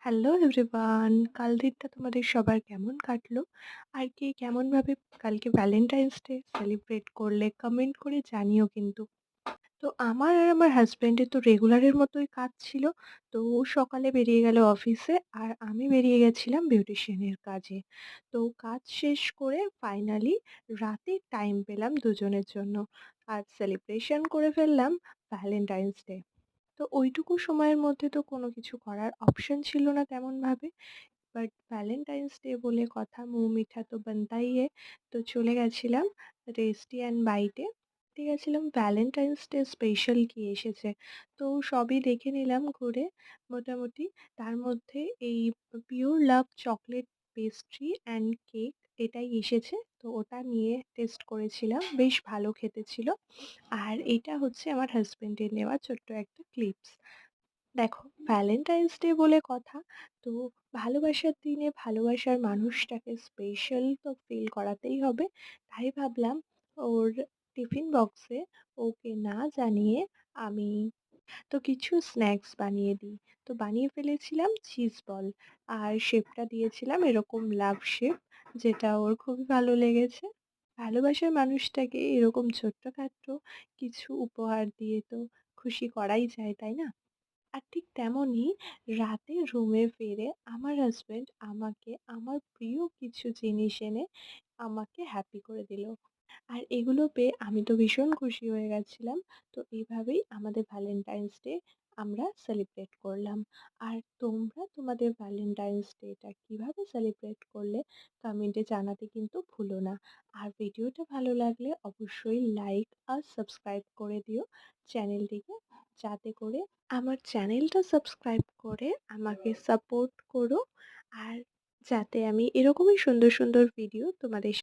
Hello everyone! কাল দিনটা তোমাদের সবার কেমন কাটলো? আর কে কেমনভাবে কালকে ভ্যালেন্টাইনস ডে সেলিব্রেট করলে কমেন্ট করে জানিও কিন্তু। তো আমার আর আমার হাসব্যান্ডের তো রেগুলারের মতোই কাজ ছিল। তো ও সকালে বেরিয়ে গেল অফিসে আর আমি বেরিয়ে গেছিলাম বিউটিশিয়ানের কাজে। তো কাজ শেষ করে ফাইনালি রাতে টাইম পেলাম দুজনের জন্য। আর সেলিব্রেশন করে ফেললাম ভ্যালেন্টাইনস ডে। তো ওইটুকু সময়ের মধ্যে তো কোনো কিছু করার অপশন ছিল না তেমনভাবে। বাট ভ্যালেন্টাইনস ডে বলে কথা, মুঁহ মিঠা তো বানতা ই है। তো চলে গেছিলাম টেস্টি অ্যান্ড বাইটে। দেখতে গেছিলাম ভ্যালেন্টাইনস ডে স্পেশাল কী এসেছে। তো সবই দেখে নিলাম ঘুরে মোটামুটি। তার মধ্যে এই pure love chocolate pastry and cake এটাই এসেছে। তো ওটা নিয়ে টেস্ট করেছিলাম। বেশ ভালো খেতে ছিল। আর এটা হচ্ছে আমার হাসব্যান্ডের নেওয়া ছোট্ট একটা ক্লিপস। দেখো, ভ্যালেন্টাইনস ডে বলে কথা, তো ভালোবাসার দিনে ভালোবাসার মানুষটাকে স্পেশাল তো ফিল করাতেই হবে। তাই ভাবলাম ওর টিফিন বক্সে ওকে না জানিয়ে আমি তো কিছু স্ন্যাক্স বানিয়ে দিই। তো বানিয়ে ফেলেছিলাম চিজ বল। আর শেপটা দিয়েছিলাম এরকম লাভ শেপ, যেটা ওর খুবই ভালো লেগেছে। ভালোবাসার মানুষটাকে এরকম ছোট্টখাট্ট কিছু উপহার দিয়ে তো খুশি করাই যায়, তাই না? আর ঠিক তেমনই রাতে রুমে ফিরে আমার হাসব্যান্ড আমাকে আমার প্রিয় কিছু জিনিস এনে আমাকে হ্যাপি করে দিল। আর এগুলো পেয়ে আমি তো ভীষণ খুশি হয়ে গেছিলাম। তো এইভাবেই আমাদের ভ্যালেন্টাইনস ডে আমরা সেলিব্রেট করলাম। আর তোমরা তোমাদের ভ্যালেন্টাইনস ডেটা কীভাবে সেলিব্রেট করলে কমেন্টে জানাতে কিন্তু ভুলো না। আর ভিডিওটা ভালো লাগলে অবশ্যই লাইক আর সাবস্ক্রাইব করে দিও চ্যানেলটিকে, যাতে করে আমার চ্যানেলটা সাবস্ক্রাইব করে আমাকে সাপোর্ট করো। আর যাতে আমি এরকমই সুন্দর সুন্দর ভিডিও তোমাদের